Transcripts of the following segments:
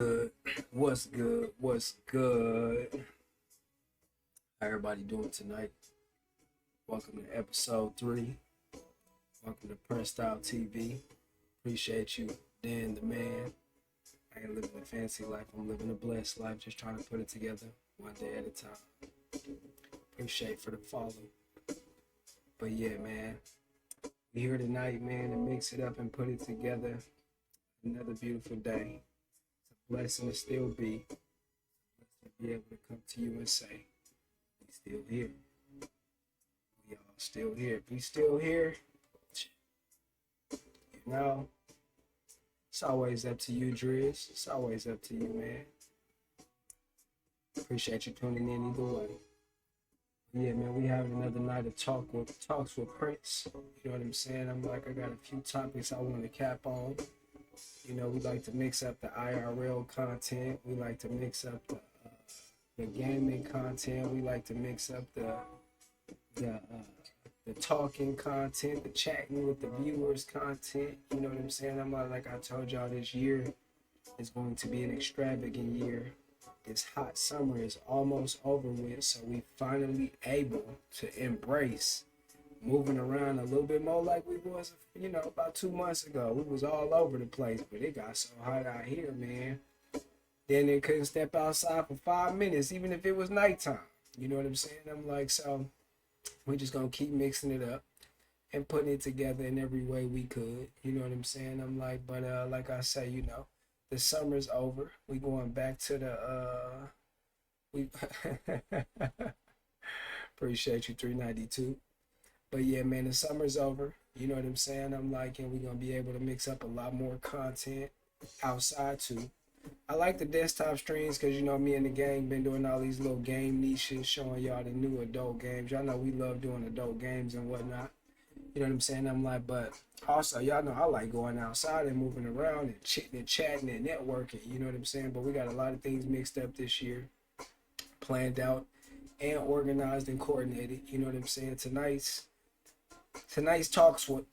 Good. What's good? What's good? How everybody doing tonight? Welcome to episode 3. Welcome to PrinceStyleTv. Appreciate you, Dan the man. I ain't living a fancy life. I'm living a blessed life. Just trying to put it together one day at a time. Appreciate for the follow. But yeah, man. We here tonight, man, to mix it up and put it together. Another beautiful day. Blessing to still be able to come to you and say, we still here. We all still here. If we still here, you know, it's always up to you, Driz. It's always up to you, man. Appreciate you tuning in either way. Yeah, man, we having another night of talks with Prince. You know what I'm saying? I got a few topics I want to cap on. You know, we like to mix up the IRL content. We like to mix up the gaming content. We like to mix up the talking content, the chatting with the viewers content. You know what I'm saying? Like I told y'all, this year is going to be an extravagant year. This hot summer is almost over with, so we finally able to embrace moving around a little bit more like we was, about 2 months ago. We was all over the place, but it got so hot out here, man. Then they couldn't step outside for 5 minutes, even if it was nighttime. You know what I'm saying? So we're just gonna keep mixing it up and putting it together in every way we could. You know what I'm saying? But like I say, the summer's over. We going back to we appreciate you 392. But yeah, man, the summer's over. You know what I'm saying? And we're gonna be able to mix up a lot more content outside too. I like the desktop streams because me and the gang been doing all these little game niches, showing y'all the new adult games. Y'all know we love doing adult games and whatnot. You know what I'm saying? But also y'all know I like going outside and moving around and chitting and chatting and networking. You know what I'm saying? But we got a lot of things mixed up this year, planned out and organized and coordinated. You know what I'm saying? Tonight's talk with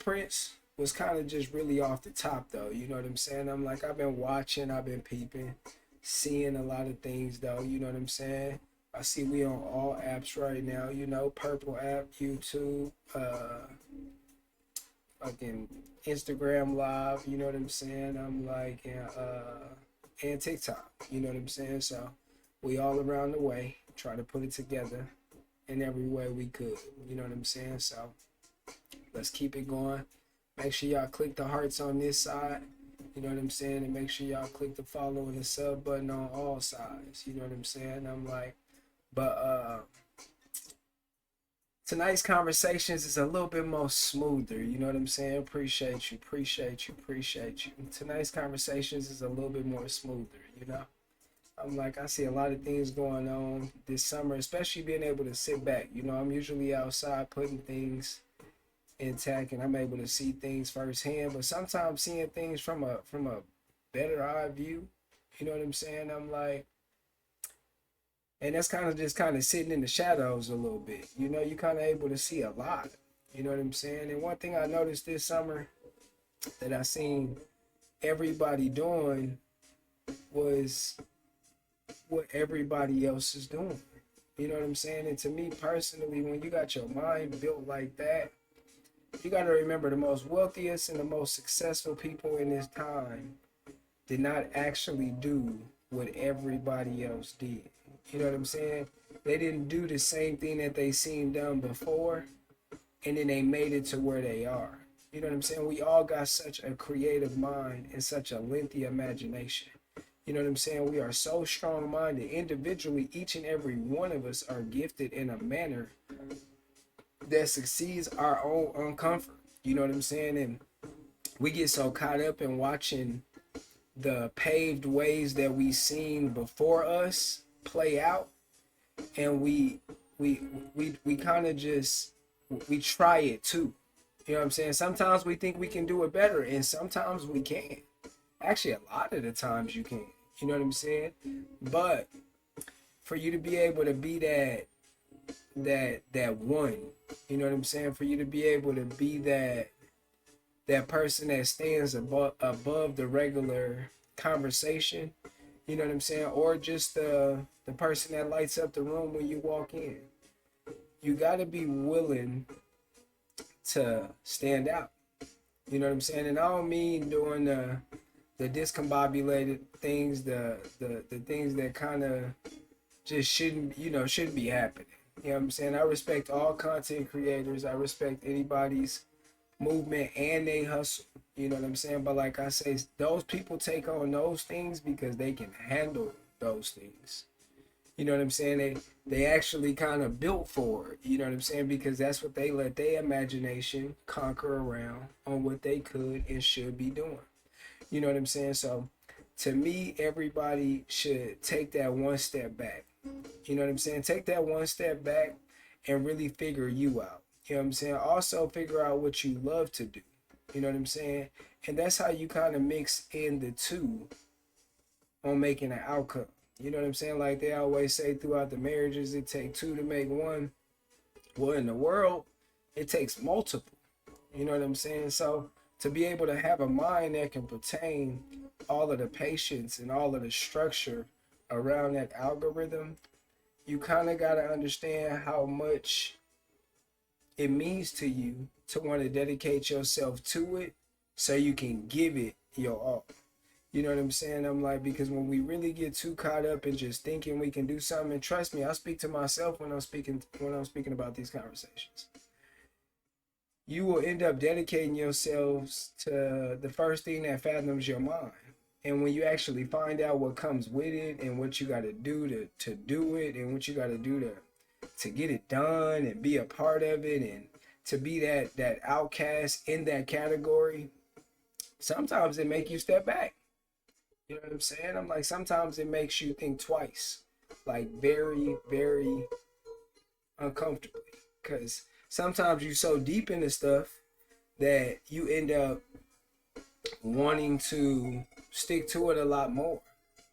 Prince was kind of just really off the top though. You know what I'm saying? I've been watching, I've been peeping, seeing a lot of things though. You know what I'm saying? I see we on all apps right now. Purple app, YouTube, fucking Instagram Live. You know what I'm saying? And TikTok. You know what I'm saying? So we all around the way, try to put it together in every way we could. You know what I'm saying? So let's keep it going. Make sure y'all click the hearts on this side. You know what I'm saying? And make sure y'all click the follow and the sub button on all sides. You know what I'm saying? But tonight's conversations is a little bit more smoother. You know what I'm saying? Appreciate you. Tonight's conversations is a little bit more smoother. I see a lot of things going on this summer, especially being able to sit back. I'm usually outside putting things intact and I'm able to see things firsthand, but sometimes seeing things from a better eye view, you know what I'm saying? And that's kind of sitting in the shadows a little bit. You kind of able to see a lot. You know what I'm saying? And one thing I noticed this summer that I seen everybody doing was what everybody else is doing. You know what I'm saying? And to me personally, when you got your mind built like that, you got to remember the most wealthiest and the most successful people in this time did not actually do what everybody else did. You know what I'm saying? They didn't do the same thing that they seen done before, and then they made it to where they are. You know what I'm saying? We all got such a creative mind and such a lengthy imagination. You know what I'm saying? We are so strong-minded. Individually, each and every one of us are gifted in a manner that succeeds our own uncomfort. You know what I'm saying? And we get so caught up in watching the paved ways that we seen before us play out, and we kind of just we try it too. You know what I'm saying? Sometimes we think we can do it better, and sometimes we can't. Actually, a lot of the times you can. You know what I'm saying? But for you to be able to be that one, you know what I'm saying? For you to be able to be that person that stands above the regular conversation, you know what I'm saying, or just the person that lights up the room when you walk in. You got to be willing to stand out. You know what I'm saying? And I don't mean doing the discombobulated things, the things that kind of just shouldn't be happening. You know what I'm saying? I respect all content creators. I respect anybody's movement and they hustle. You know what I'm saying? But like I say, those people take on those things because they can handle those things. You know what I'm saying? They actually kind of built for it. You know what I'm saying? Because that's what they let their imagination conquer around on what they could and should be doing. You know what I'm saying? So to me, everybody should take that one step back. You know what I'm saying? Take that one step back and really figure you out. You know what I'm saying? Also figure out what you love to do. You know what I'm saying? And that's how you kind of mix in the two on making an outcome. You know what I'm saying? Like they always say throughout the marriages, it takes two to make one. Well, in the world, it takes multiple. You know what I'm saying? So to be able to have a mind that can pertain all of the patience and all of the structure around that algorithm, you kind of got to understand how much it means to you to want to dedicate yourself to it so you can give it your all. You know what I'm saying? I'm like, because when we really get too caught up in just thinking we can do something, and trust me, I speak to myself when I'm speaking about these conversations. You will end up dedicating yourselves to the first thing that fathoms your mind. And when you actually find out what comes with it and what you got to do to do it and what you got to do to get it done and be a part of it and to be that outcast in that category, sometimes it make you step back. You know what I'm saying? I'm like, sometimes it makes you think twice, like very, very uncomfortably. Because sometimes you're so deep into stuff that you end up wanting to stick to it a lot more.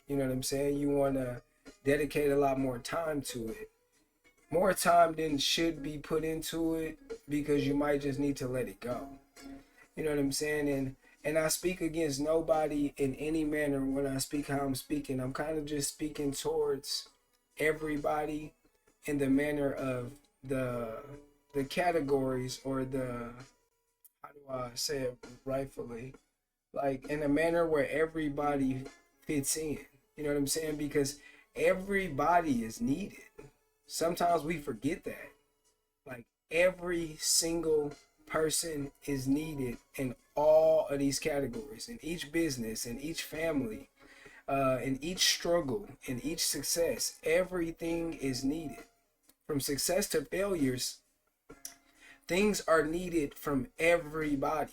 You know what I'm saying? You want to dedicate a lot more time to it. More time than should be put into it because you might just need to let it go. You know what I'm saying? And I speak against nobody in any manner when I speak how I'm speaking. I'm kind of just speaking towards everybody in the manner of the categories or how do I say it rightfully? Like in a manner where everybody fits in. You know what I'm saying? Because everybody is needed. Sometimes we forget that. Like every single person is needed in all of these categories, in each business, in each family, in each struggle, in each success. Everything is needed. From success to failures, things are needed from everybody.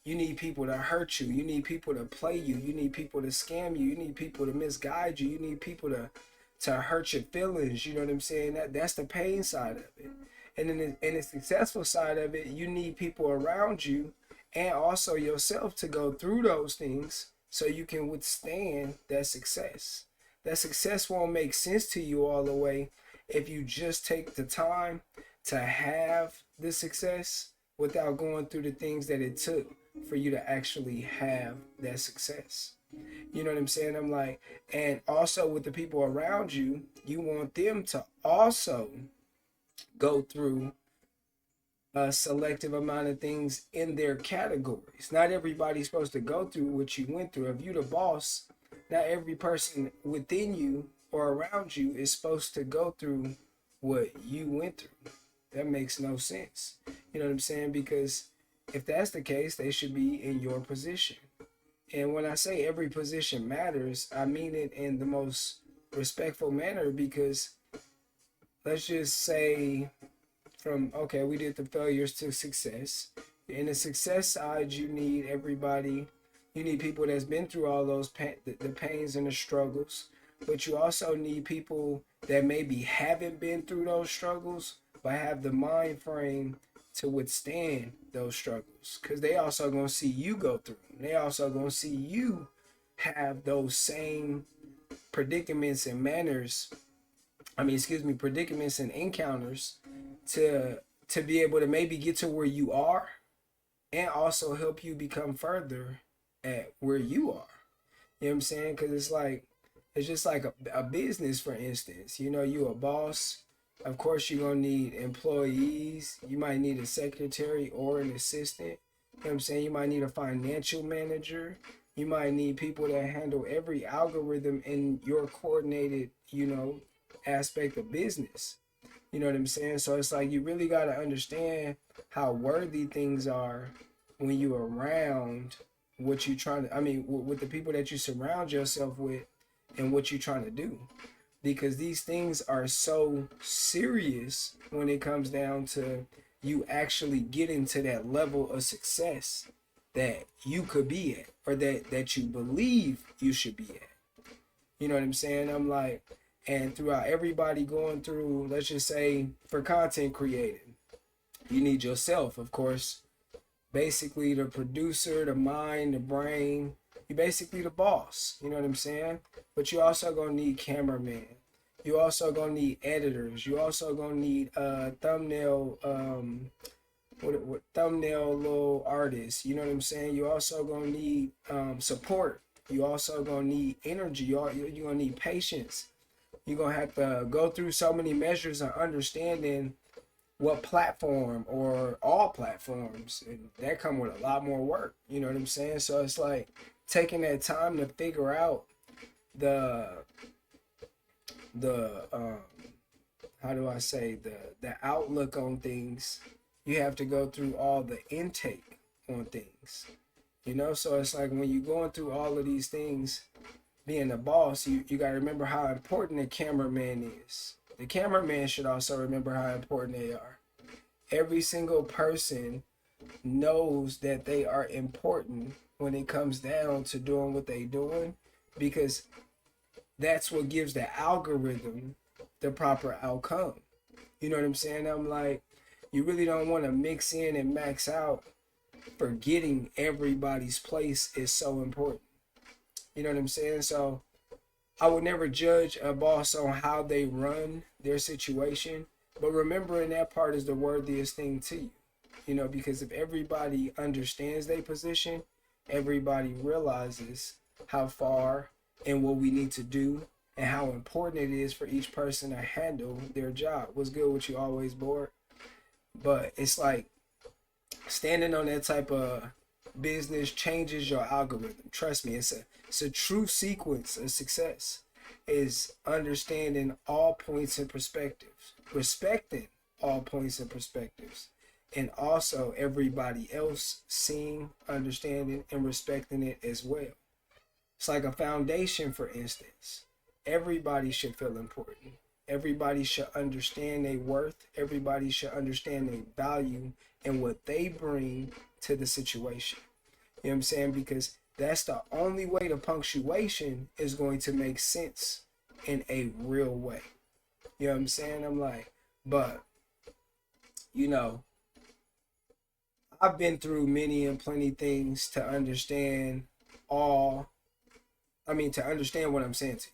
You need people to hurt you. You need people to play you. You need people to scam you. You need people to misguide you. You need people to hurt your feelings. You know what I'm saying? That's the pain side of it. And in the successful side of it, you need people around you and also yourself to go through those things so you can withstand that success. That success won't make sense to you all the way if you just take the time to have the success without going through the things that it took for you to actually have that success. You know what I'm saying? I'm like, and also with the people around you, you want them to also go through a selective amount of things in their categories. Not everybody's supposed to go through what you went through. If you're the boss, not every person within you or around you is supposed to go through what you went through. That makes no sense. You know what I'm saying? Because if that's the case, they should be in your position. And when I say every position matters, I mean it in the most respectful manner because let's just say we did the failures to success. In the success side, you need everybody. You need people that's been through all those the pains and the struggles. But you also need people that maybe haven't been through those struggles, but have the mind frame to withstand those struggles. Because they also going to see you go through them. They also going to see you have those same predicaments and predicaments and encounters to be able to maybe get to where you are and also help you become further at where you are. You know what I'm saying? Because it's just like a business, for instance. You know, you a boss. Of course, you're going to need employees. You might need a secretary or an assistant. You know what I'm saying? You might need a financial manager. You might need people that handle every algorithm in your coordinated, aspect of business. You know what I'm saying? So it's like you really got to understand how worthy things are when you around what you trying to, with the people that you surround yourself with and what you're trying to do. Because these things are so serious when it comes down to you actually getting to that level of success that you could be at, or that you believe you should be at. You know what I'm saying? I'm like, and throughout everybody going through, let's just say for content creating, you need yourself, of course, basically the producer, the mind, the brain. You basically the boss. You know what I'm saying? But you also gonna need cameraman. You also gonna need editors. You also gonna need thumbnail what thumbnail little artists. You know what I'm saying? You also gonna need support. You also gonna need energy. You're gonna need patience. You're gonna have to go through so many measures of understanding what platform or all platforms, and that come with a lot more work. You know what I'm saying? So it's like taking that time to figure out the how do I say, the outlook on things. You have to go through all the intake on things, so it's like when you're going through all of these things, being a boss, you got to remember how important the cameraman is. The cameraman should also remember how important they are. Every single person knows that they are important when it comes down to doing what they doing, because that's what gives the algorithm the proper outcome. You know what I'm saying? I'm like, you really don't want to mix in and max out. Forgetting everybody's place is so important. You know what I'm saying? So I would never judge a boss on how they run their situation, but remembering that part is the worthiest thing to you. Because if everybody understands their position, everybody realizes how far and what we need to do and how important it is for each person to handle their job. What's good with you, always bored? But it's like standing on that type of business changes your algorithm. Trust me, it's a true sequence of success is understanding all points and perspectives, respecting all points and perspectives, and also everybody else seeing, understanding, and respecting it as well. It's like a foundation, for instance. Everybody should feel important. Everybody should understand their worth. Everybody should understand their value and what they bring to the situation. You know what I'm saying? Because that's the only way the punctuation is going to make sense in a real way. You know what I'm saying? I'm like, but, I've been through many and plenty things to understand to understand what I'm saying to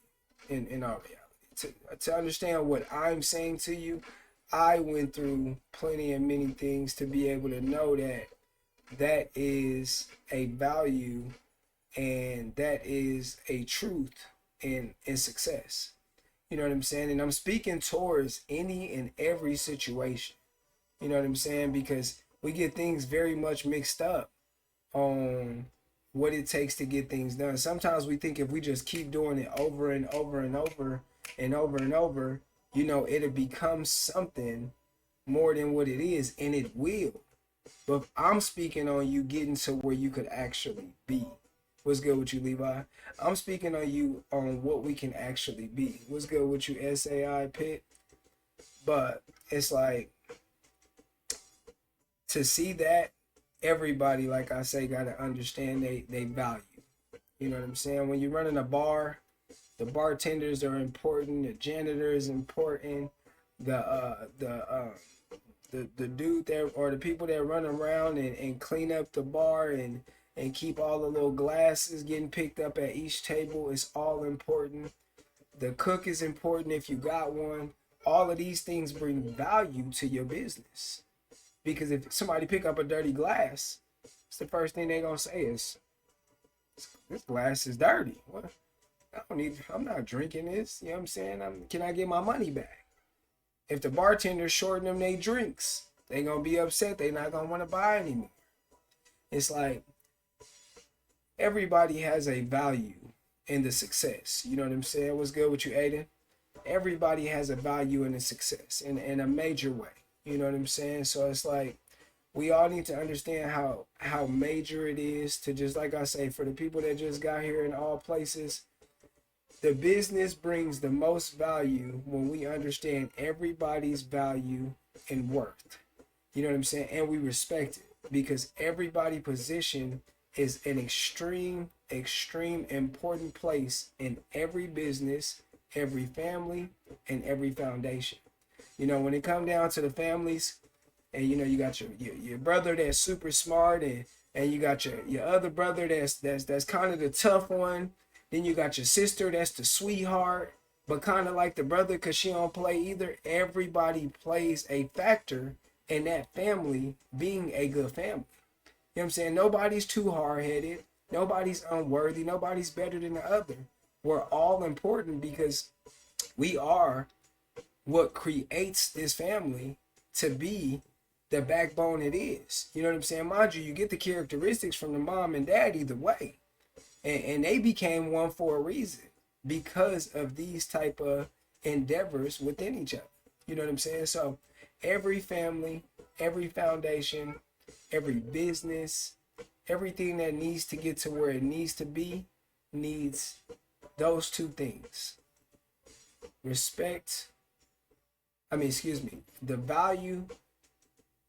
you in our reality. To understand what I'm saying to you, I went through plenty and many things to be able to know that is a value and that is a truth in success. You know what I'm saying? And I'm speaking towards any and every situation. You know what I'm saying? Because we get things very much mixed up on what it takes to get things done. Sometimes we think if we just keep doing it over and over and over and over and over, it'll become something more than what it is, and it will. But I'm speaking on you getting to where you could actually be. What's good with you, Levi? I'm speaking on you on what we can actually be. What's good with you, SAI Pit? But it's like, to see that, everybody, like I say, got to understand they value. You know what I'm saying? When you're running a bar, the bartenders are important, the janitor is important, the dude there, or the people that run around and clean up the bar and keep all the little glasses getting picked up at each table is all important. The cook is important if you got one. All of these things bring value to your business. Because if somebody pick up a dirty glass, it's the first thing they're going to say is, This glass is dirty. What? I'm not drinking this. You know what I'm saying? Can I get my money back? If the bartender's shorting them they drinks, they gonna be upset. They not gonna want to buy anymore. It's like everybody has a value in the success. You know what I'm saying? What's good with you, Aiden? Everybody has a value in the success in a major way. You know what I'm saying? So it's like we all need to understand how major it is to, just like I say, for the people that just got here in all places, the business brings the most value when we understand everybody's value and worth. You know what I'm saying? And we respect it, because everybody position is an extreme important place in every business, every family, and every foundation. You know, when it come down to the families, and you know, you got your brother that's super smart, and you got your other brother that's kind of the tough one. Then you got your sister that's the sweetheart, but kind of like the brother because she don't play either. Everybody plays a factor in that family being a good family. You know what I'm saying? Nobody's too hard-headed. Nobody's unworthy. Nobody's better than the other. We're all important because we are what creates this family to be the backbone it is. You know what I'm saying? Mind you, you get the characteristics from the mom and dad either way. And they became one for a reason, because of these type of endeavors within each other. You know what I'm saying? So every family, every foundation, every business, everything that needs to get to where it needs to be needs those two things. The value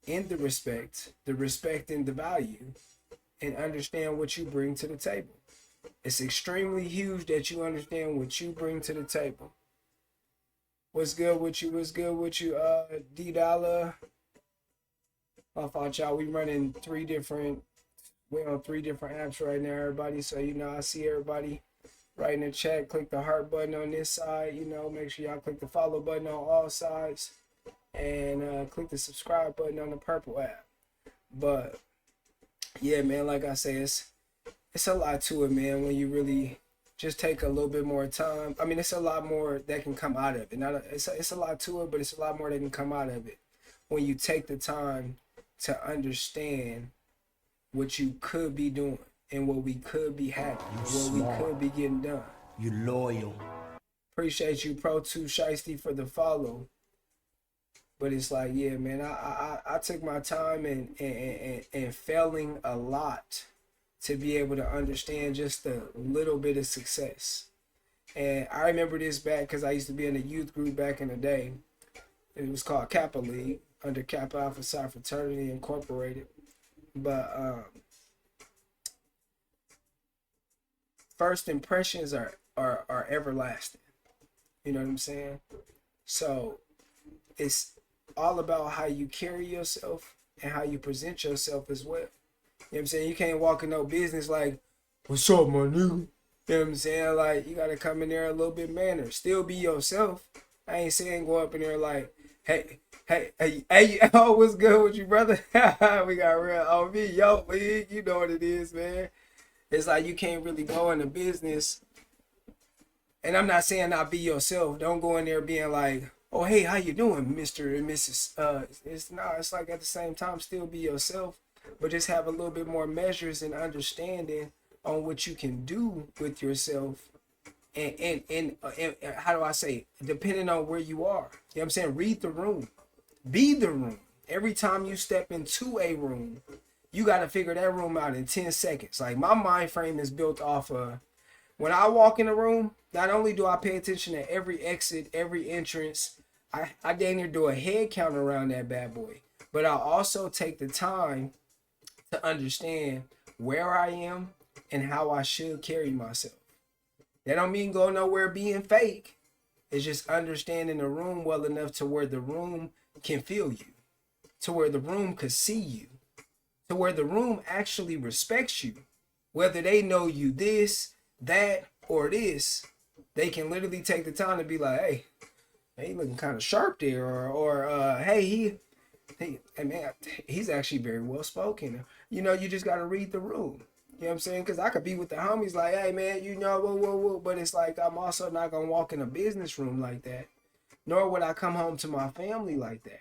in the respect in the value, and understand what you bring to the table. It's extremely huge that you understand what you bring to the table. What's good with you? D Dollar? I thought y'all, we're on 3 different apps right now, everybody. So, you know, I see everybody right in the chat. Click the heart button on this side. You know, make sure y'all click the follow button on all sides. And click the subscribe button on the purple app. But, yeah, man, like I say, it's a lot to it, man, when you really just take a little bit more time. I mean, it's a lot more that can come out of it. It's a lot to it, but it's a lot more that can come out of it when you take the time to understand what you could be doing and what we could be having and what we could be getting done. You loyal. Appreciate you, Pro2 Shiesty, for the follow. But it's like, yeah, man, I took my time and failing a lot to be able to understand just a little bit of success. And I remember this back because I used to be in a youth group back in the day. It was called Kappa League under Kappa Alpha Psi Fraternity Incorporated. But first impressions are everlasting. You know what I'm saying? So it's all about how you carry yourself and how you present yourself as well. You know what I'm saying? You can't walk in no business like, what's up, my nigga? You know what I'm saying? Like, you got to come in there a little bit manner. Still be yourself. I ain't saying go up in there like, hey, oh, what's good with you, brother? We got real OB, yo, big. You know what it is, man. It's like you can't really go into business. And I'm not saying not be yourself. Don't go in there being like, oh, hey, how you doing, Mr. and Mrs. It's like at the same time, still be yourself, but just have a little bit more measures and understanding on what you can do with yourself. And how do I say, depending on where you are. You know what I'm saying? Read the room. Be the room. Every time you step into a room, you got to figure that room out in 10 seconds. Like, my mind frame is built off of, when I walk in a room, not only do I pay attention to every exit, every entrance, I dang near do a head count around that bad boy. But I also take the time to understand where I am and how I should carry myself. That don't mean go nowhere being fake. It's just understanding the room well enough to where the room can feel you, to where the room could see you, to where the room actually respects you. Whether they know you this, that, or this, they can literally take the time to be like, hey, he looking kind of sharp there, or hey, man, he's actually very well spoken. You know, you just got to read the room. You know what I'm saying? Because I could be with the homies like, hey, man, you know, whoa, whoa, whoa. But it's like, I'm also not going to walk in a business room like that. Nor would I come home to my family like that.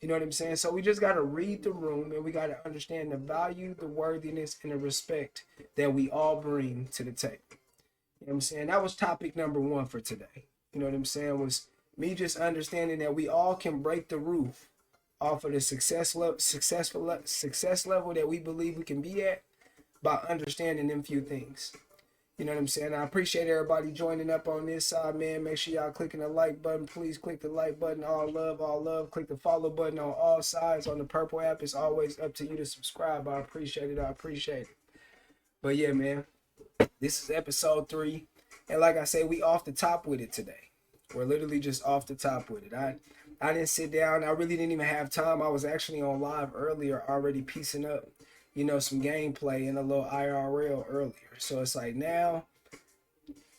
You know what I'm saying? So we just got to read the room, and we got to understand the value, the worthiness, and the respect that we all bring to the table. You know what I'm saying? That was topic number 1 for today. You know what I'm saying? Was me just understanding that we all can break the roof off of the success level that we believe we can be at by understanding them few things. You know what I'm saying? I appreciate everybody joining up on this side, man. Make sure y'all clicking the like button. Please click the like button. All love, all love. Click the follow button on all sides on the purple app. It's always up to you to subscribe. I appreciate it. I appreciate it. But yeah, man, this is episode 3. And like I said, we off the top with it today. We're literally just off the top with it. I didn't sit down. I really didn't even have time. I was actually on live earlier already piecing up, you know, some gameplay and a little IRL earlier. So it's like now,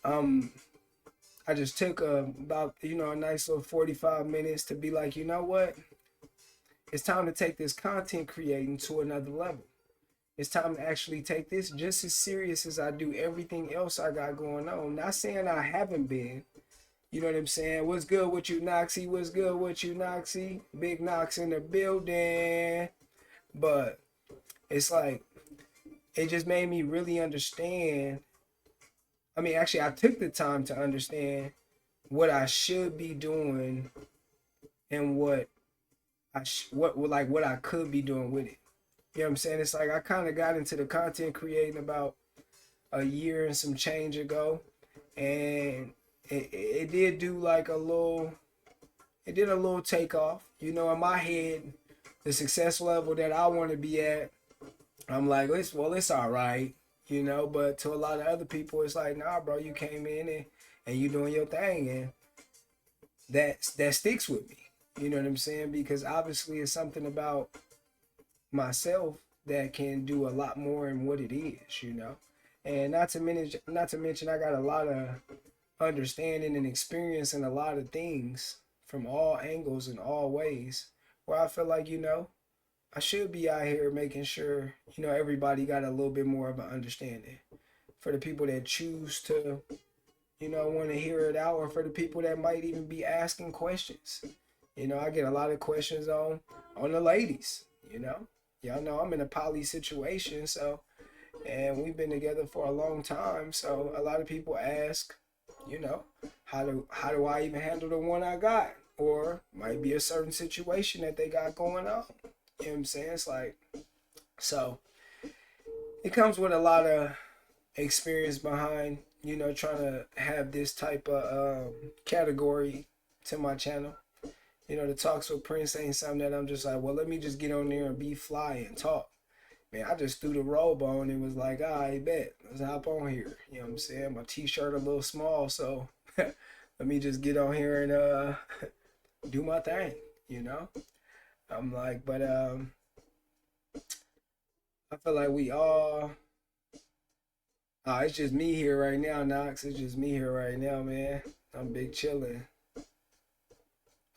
I just took about, you know, a nice little 45 minutes to be like, you know what? It's time to take this content creating to another level. It's time to actually take this just as serious as I do everything else I got going on. Not saying I haven't been. You know what I'm saying? What's good with you, Noxie? What's good with you, Noxie? Big Nox in the building. But it's like, it just made me really understand. I mean, actually, I took the time to understand what I should be doing and what I could be doing with it. You know what I'm saying? It's like I kind of got into the content creating about a year and some change ago, and it did do like a little takeoff. You know, in my head, the success level that I want to be at, I'm like, it's all right, you know. But to a lot of other people, it's like, nah, bro, you came in and you doing your thing, and that sticks with me. You know what I'm saying? Because obviously, it's something about myself that can do a lot more in what it is, you know. And not to mention, I got a lot of understanding and experience in a lot of things from all angles and all ways, where I feel like, you know, I should be out here making sure, you know, everybody got a little bit more of an understanding. For the people that choose to, you know, want to hear it out, or for the people that might even be asking questions. You know, I get a lot of questions on the ladies, you know. Y'all know I'm in a poly situation, so, and we've been together for a long time, so a lot of people ask, you know, how do I even handle the one I got? Or might be a certain situation that they got going on. You know what I'm saying? It's like, so it comes with a lot of experience behind, you know, trying to have this type of category to my channel. You know, the Talks with Prince ain't something that I'm just like, well, let me just get on there and be fly and talk. Man, I just threw the robe on and was like, I bet, let's hop on here. You know what I'm saying? My t-shirt a little small, so let me just get on here and do my thing, you know? I'm like, but I feel like we all, it's just me here right now, Knox. It's just me here right now, man. I'm big chilling.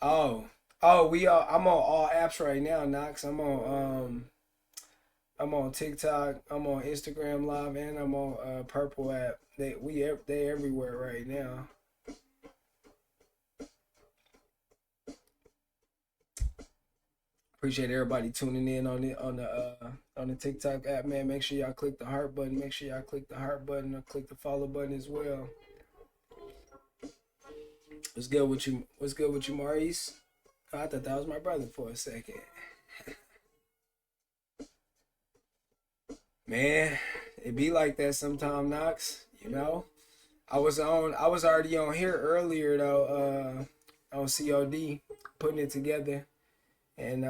Oh, I'm on all apps right now, Knox. I'm on TikTok, I'm on Instagram Live, and I'm on Purple app. They everywhere right now. Appreciate everybody tuning in on the TikTok app, man. Make sure y'all click the heart button. Make sure y'all click the heart button or click the follow button as well. What's good with you? What's good with you, Maurice? Oh, I thought that was my brother for a second. Man, it be like that sometime, Knox. You know, I was already on here earlier though, on COD, putting it together, and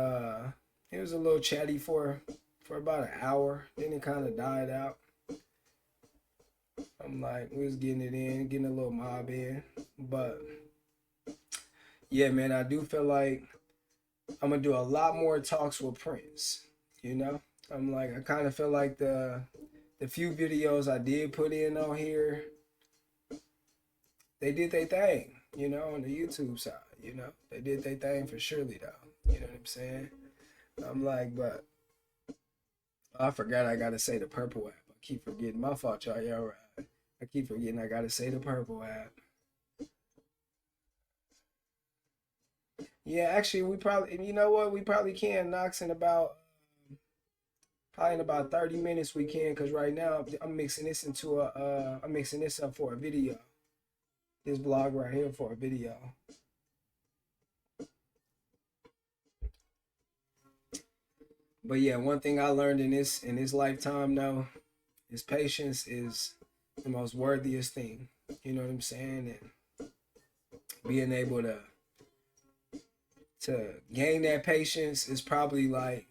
it was a little chatty for about an hour. Then it kind of died out. I'm like, we was getting it in, getting a little mob in, but yeah, man, I do feel like I'm gonna do a lot more talks with Prince. You know, I'm like, I kind of feel like the few videos I did put in on here, they did their thing, you know, on the YouTube side, you know. They did their thing for surely, though. You know what I'm saying? I'm like, but I forgot I got to say the Purple app. keep forgetting. My fault, y'all. Y'all right. I keep forgetting I gotta say the purple app. Yeah, actually, we probably, you know what? We probably can. Knox in about, probably in about 30 minutes we can, because right now I'm mixing this into I'm mixing this up for a video. This vlog right here for a video. But yeah, one thing I learned in this lifetime though is patience is the most worthiest thing. You know what I'm saying? And being able to gain that patience is probably like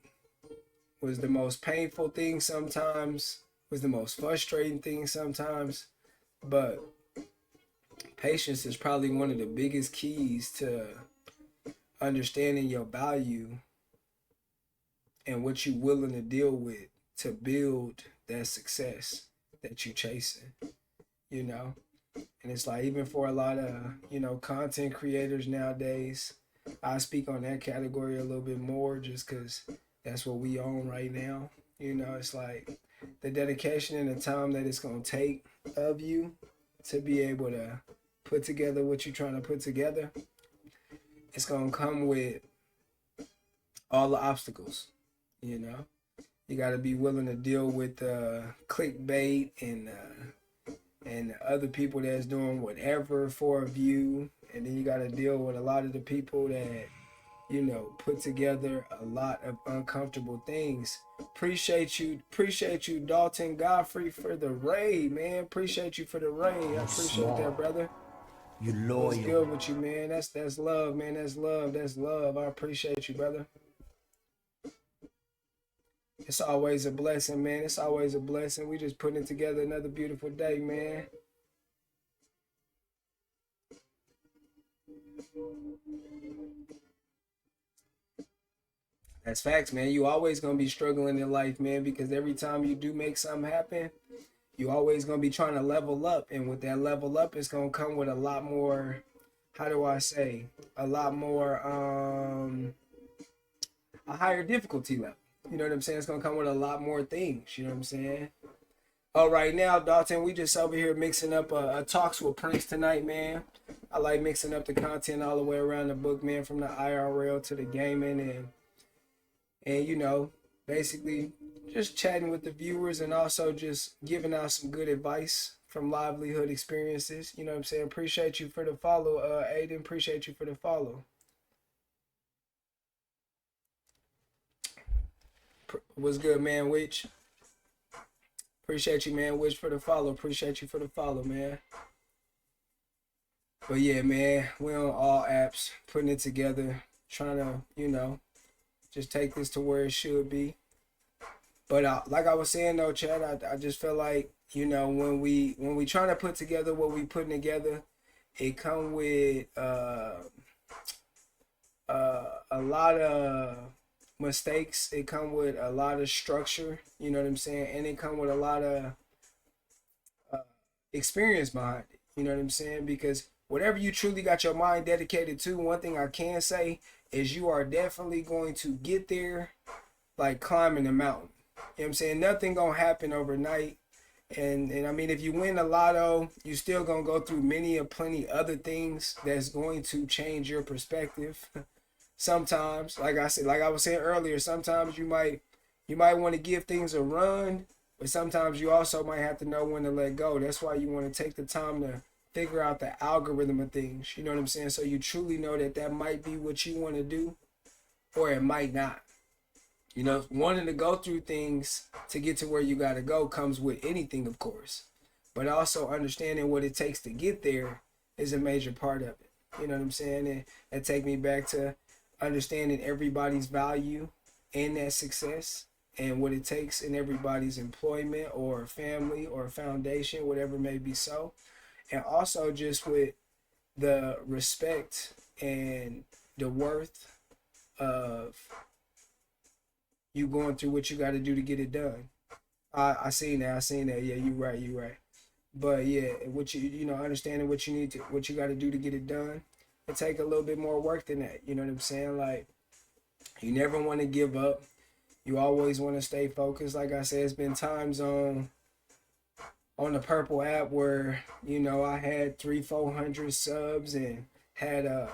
was the most painful thing sometimes, was the most frustrating thing sometimes, but patience is probably one of the biggest keys to understanding your value and what you're willing to deal with to build that success that you're chasing, you know? And it's like, even for a lot of, you know, content creators nowadays, I speak on that category a little bit more just because that's what we own right now. You know, it's like the dedication and the time that it's going to take of you to be able to put together what you're trying to put together. It's going to come with all the obstacles, you know. You got to be willing to deal with clickbait and other people that's doing whatever for a view. And then you got to deal with a lot of the people that, you know, put together a lot of uncomfortable things. Appreciate you, Dalton Godfrey, for the raid, man. Appreciate you for the raid. I appreciate that, brother. You loyal. What's good with you, man? That's love, man. That's love. That's love. I appreciate you, brother. It's always a blessing, man. It's always a blessing. We just putting together another beautiful day, man. That's facts, man. You always gonna be struggling in life, man, because every time you do make something happen, you always gonna be trying to level up. And with that level up, it's gonna come with a lot more, how do I say, a lot more a higher difficulty level. You know what I'm saying? It's gonna come with a lot more things, you know what I'm saying? Oh, right now, Dalton, we just over here mixing up a talks with Prince tonight, man. I like mixing up the content all the way around the book, man, from the IRL to the gaming, and you know, basically just chatting with the viewers and also just giving out some good advice from livelihood experiences. You know what I'm saying? Appreciate you for the follow, Aiden. Appreciate you for the follow. What's good, man, Witch? Appreciate you, man, Witch, for the follow. Appreciate you for the follow, man. But yeah, man, we on all apps, putting it together, trying to, you know, just take this to where it should be. But like I was saying though, Chad, I just feel like, you know, when we trying to put together what we putting together, it come with a lot of mistakes. It come with a lot of structure, you know what I'm saying, and it come with a lot of experience behind it. You know what I'm saying? Because whatever you truly got your mind dedicated to, one thing I can say is you are definitely going to get there like climbing a mountain. You know what I'm saying? Nothing gonna happen overnight. And I mean, if you win the lotto, you still gonna go through plenty other things that's going to change your perspective. Sometimes, like I said, like I was saying earlier, sometimes you might want to give things a run, but sometimes you also might have to know when to let go. That's why you want to take the time to figure out the algorithm of things. You know what I'm saying? So you truly know that might be what you want to do, or it might not. You know, wanting to go through things to get to where you got to go comes with anything, of course. But also understanding what it takes to get there is a major part of it. You know what I'm saying? And that take me back to understanding everybody's value in that success and what it takes in everybody's employment or family or foundation, whatever may be so. And also just with the respect and the worth of you going through what you got to do to get it done. I seen that. Yeah, you right. But yeah, what you know, understanding what you got to do to get it done, it take a little bit more work than that. You know what I'm saying? Like, you never want to give up. You always want to stay focused. Like I said, it's been times on on the Purple app where, you know, I had 300-400 subs and had a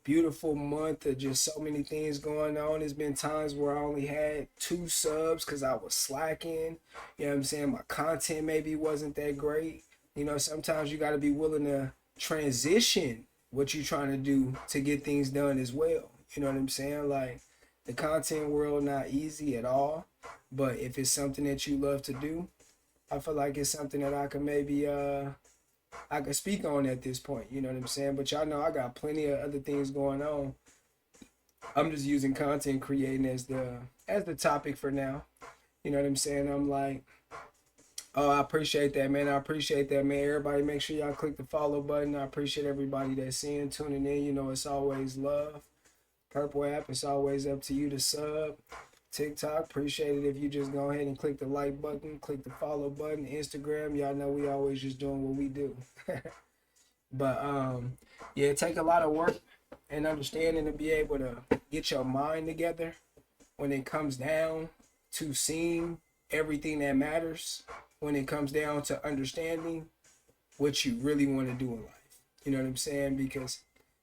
beautiful month of just so many things going on. There's been times where I only had 2 subs because I was slacking. You know what I'm saying? My content maybe wasn't that great. You know, sometimes you got to be willing to transition what you're trying to do to get things done as well. You know what I'm saying? Like, the content world not easy at all, but if it's something that you love to do, I feel like it's something that I can maybe I could speak on at this point. You know what I'm saying? But y'all know I got plenty of other things going on. I'm just using content creating as the topic for now. You know what I'm saying? I'm like, oh, I appreciate that, man. I appreciate that, man. Everybody make sure y'all click the follow button. I appreciate everybody that's seeing, tuning in. You know, it's always love. Purple app, it's always up to you to sub. TikTok, appreciate it if you just go ahead and click the like button, click the follow button. Instagram, y'all know we always just doing what we do. But yeah, it take a lot of work and understanding to be able to get your mind together when it comes down to seeing everything that matters, when it comes down to understanding what you really want to do in life. You know what I'm saying? Because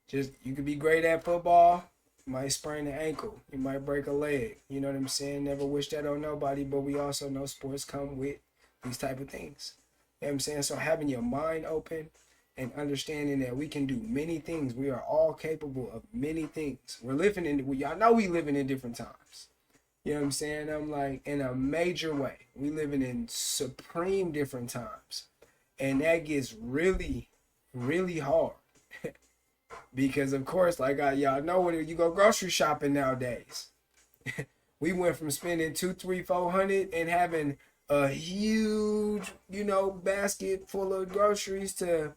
just you could be great at football, you might sprain an ankle, you might break a leg. You know what I'm saying? Never wish that on nobody, but we also know sports come with these type of things. You know what I'm saying? So having your mind open and understanding that we can do many things. We are all capable of many things. We're living in, y'all know we living in different times. You know what I'm saying? I'm like, in a major way. We living in supreme different times. And that gets really, really hard. Because of course, like y'all know, when you go grocery shopping nowadays, we went from spending 200, 300, 400 and having a huge, you know, basket full of groceries to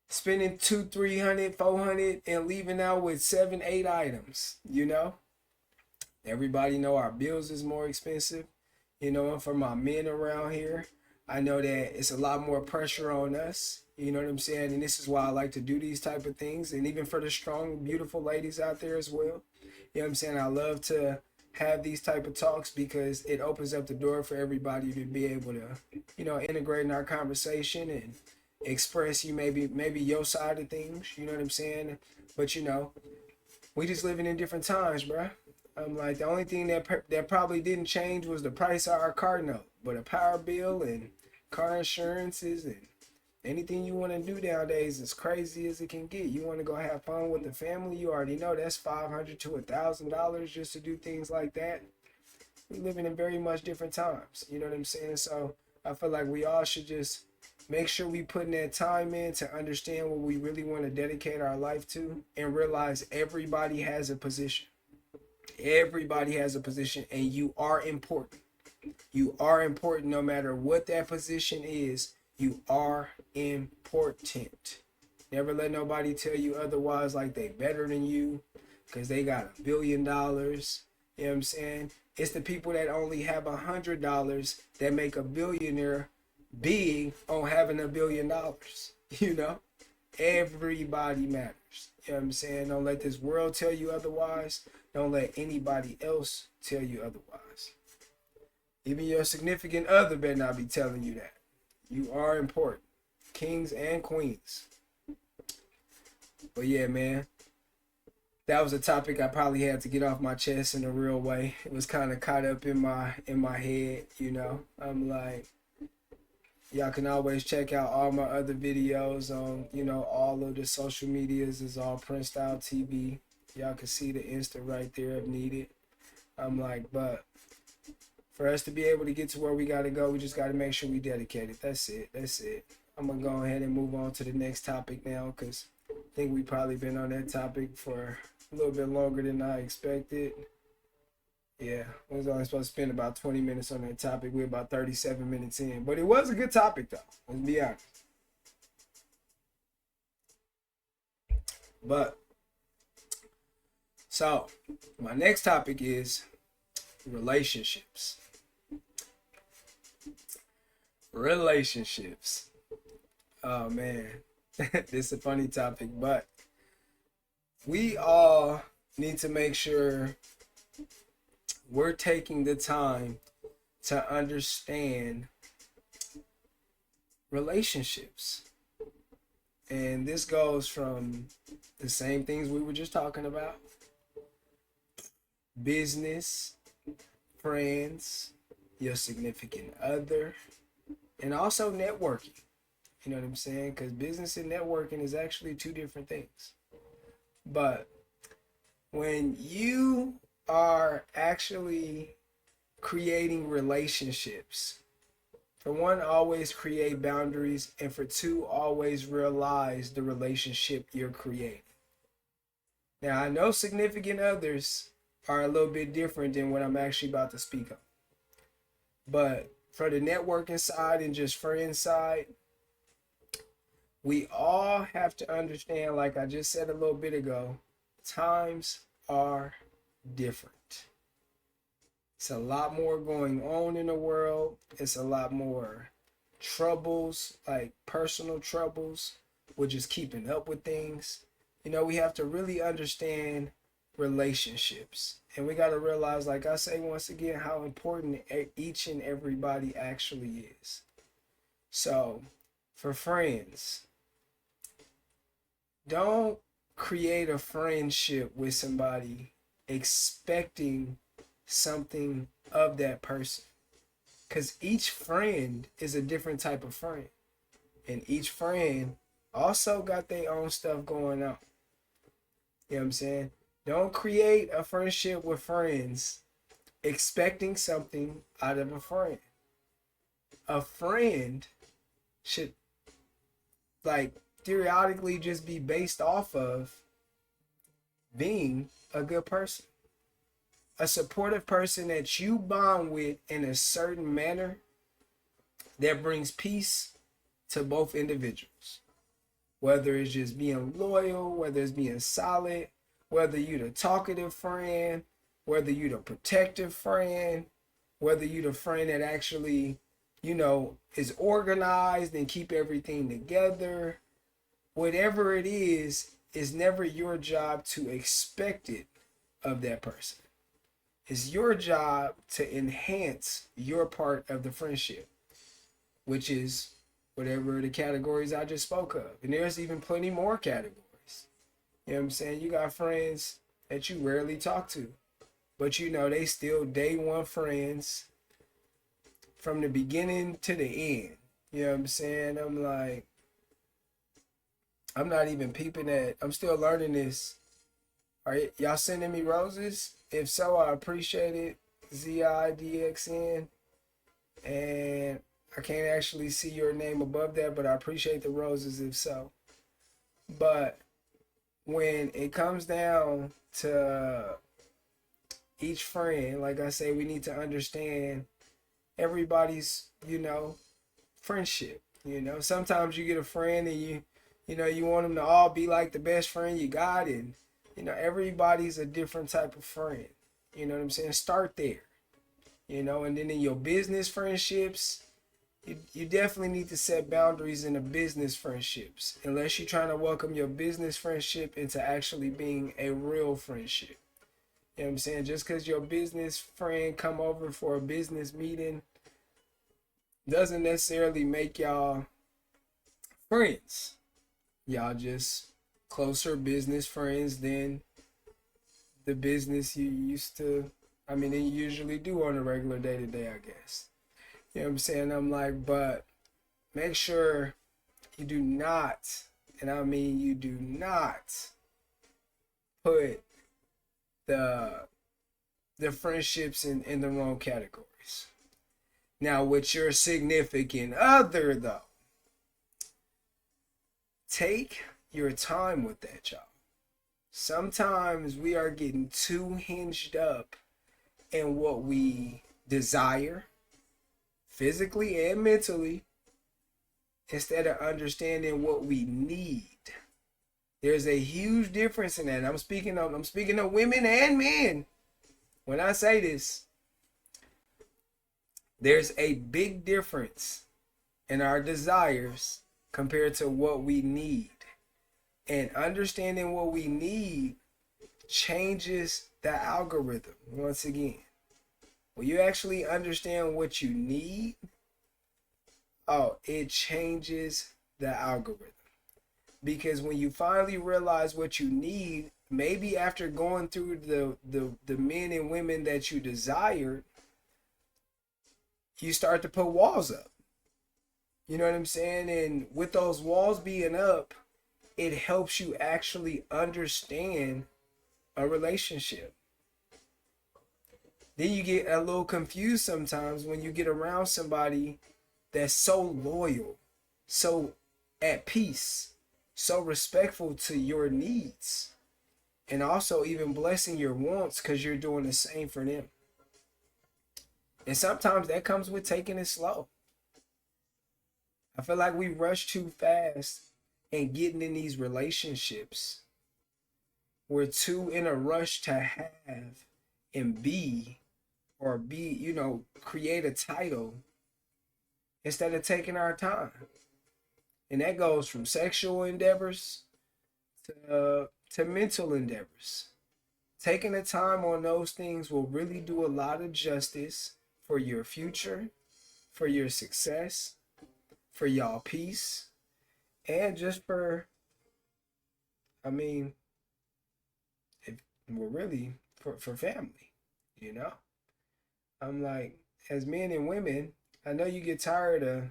spending 200, 300, 400 and leaving out with 7, 8 items. You know, everybody know our bills is more expensive. You know, and for my men around here, I know that it's a lot more pressure on us. You know what I'm saying? And this is why I like to do these type of things. And even for the strong, beautiful ladies out there as well. You know what I'm saying? I love to have these type of talks because it opens up the door for everybody to be able to, you know, integrate in our conversation and express you maybe your side of things. You know what I'm saying? But, you know, we just living in different times, bruh. I'm like, the only thing that probably didn't change was the price of our car note. But a power bill and car insurances and anything you want to do nowadays, as crazy as it can get. You want to go have fun with the family, you already know that's $500 to $1,000 just to do things like that. We living in very much different times. You know what I'm saying? So I feel like we all should just make sure we putting that time in to understand what we really want to dedicate our life to and realize everybody has a position. Everybody has a position and you are important. You are important no matter what that position is. You are important. Never let nobody tell you otherwise, like they better than you because they got $1 billion. You know what I'm saying? It's the people that only have $100 that make a billionaire big on having $1 billion. You know? Everybody matters. You know what I'm saying? Don't let this world tell you otherwise. Don't let anybody else tell you otherwise. Even your significant other better not be telling you that. You are important. Kings and queens. But yeah, man. That was a topic I probably had to get off my chest in a real way. It was kind of caught up in my head, you know. I'm like, y'all can always check out all my other videos on, you know, all of the social medias is all PrinceStyleTv. Y'all can see the Insta right there if needed. I'm like, but for us to be able to get to where we got to go, we just got to make sure we dedicate it. That's it. That's it. I'm going to go ahead and move on to the next topic now because I think we probably been on that topic for a little bit longer than I expected. Yeah, I was only supposed to spend about 20 minutes on that topic. We're about 37 minutes in. But it was a good topic, though. Let's be honest. But, so, my next topic is relationships. Relationships. Oh, man. This is a funny topic, but we all need to make sure we're taking the time to understand relationships. And this goes from the same things we were just talking about: business, friends, your significant other, and also networking. You know what I'm saying? Because business and networking is actually two different things. But when you are actually creating relationships, for one, always create boundaries, and for two, always realize the relationship you're creating. Now, I know significant others are a little bit different than what I'm actually about to speak of. But for the networking side and just friend side, we all have to understand, like I just said a little bit ago, times are different. It's a lot more going on in the world. It's a lot more troubles, like personal troubles with just keeping up with things. You know, we have to really understand relationships. And we got to realize, like I say once again, how important each and everybody actually is. So, for friends, don't create a friendship with somebody expecting something of that person, because each friend is a different type of friend, and each friend also got their own stuff going on. You know what I'm saying? Don't create a friendship with friends expecting something out of a friend. A friend should, like, theoretically just be based off of being a good person, a supportive person that you bond with in a certain manner that brings peace to both individuals. Whether it's just being loyal, whether it's being solid, whether you're the talkative friend, whether you're the protective friend, whether you're the friend that actually, you know, is organized and keep everything together. Whatever it is never your job to expect it of that person. It's your job to enhance your part of the friendship, which is whatever the categories I just spoke of. And there's even plenty more categories. You know what I'm saying? You got friends that you rarely talk to, but you know they still day one friends from the beginning to the end. You know what I'm saying? I'm like, I'm not even peeping at, I'm still learning this. Are y'all sending me roses? If so, I appreciate it. ZIDXN. And I can't actually see your name above that, but I appreciate the roses if so. But when it comes down to each friend, like I say, we need to understand everybody's, you know, friendship. You know, sometimes you get a friend and you know, you want them to all be like the best friend you got, and you know, everybody's a different type of friend. You know what I'm saying? Start there. You know, and then in your business friendships, you definitely need to set boundaries in the business friendships, unless you're trying to welcome your business friendship into actually being a real friendship. You know what I'm saying? Just because your business friend come over for a business meeting doesn't necessarily make y'all friends. Y'all just closer business friends than the business you used to, I mean, they usually do on a regular day-to-day, I guess. You know what I'm saying? I'm like, but make sure you do not, and I mean you do not, put the friendships in the wrong categories. Now, with your significant other, though, take your time with that, y'all. Sometimes we are getting too hinged up in what we desire, physically and mentally, instead of understanding what we need. There's a huge difference in that. I'm speaking of women and men. When I say this, there's a big difference in our desires compared to what we need. And understanding what we need changes the algorithm once again. When you actually understand what you need, Oh, it changes the algorithm. Because when you finally realize what you need, maybe after going through the men and women that you desired, you start to put walls up. You know what I'm saying? And with those walls being up, it helps you actually understand a relationship. Then you get a little confused sometimes when you get around somebody that's so loyal, so at peace, so respectful to your needs, and also even blessing your wants because you're doing the same for them. And sometimes that comes with taking it slow. I feel like we rush too fast and getting in these relationships. We're too in a rush to have and be, or be, create a title instead of taking our time. And that goes from sexual endeavors to mental endeavors. Taking the time on those things will really do a lot of justice for your future, for your success, for y'all peace, and just for, I mean, if we're really for family, you know? I'm like, as men and women, I know you get tired of